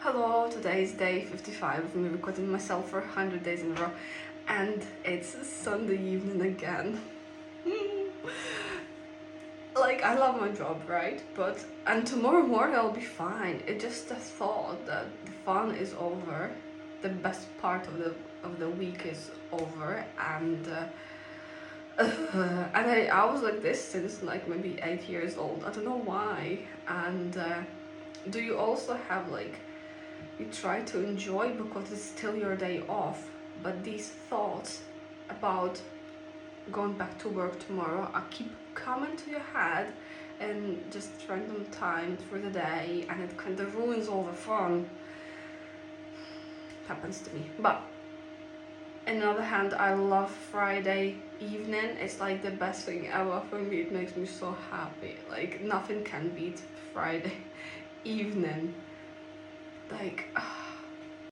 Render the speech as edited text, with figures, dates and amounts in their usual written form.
Hello, today is day 55 of me recording myself for 100 days in a row, and it's Sunday evening again. Like, I love my job, right? And tomorrow morning I'll be fine. It's just the thought that the fun is over, the best part of the week is over, and I was like this since like maybe 8 years old. I don't know why. And do you also have like, you try to enjoy because it's still your day off, but these thoughts about going back to work tomorrow I keep coming to your head and just random time through the day, and it kind of ruins all the fun. Happens to me. But on the other hand, I love Friday evening. It's like the best thing ever for me. It makes me so happy. Like nothing can beat Friday evening. Like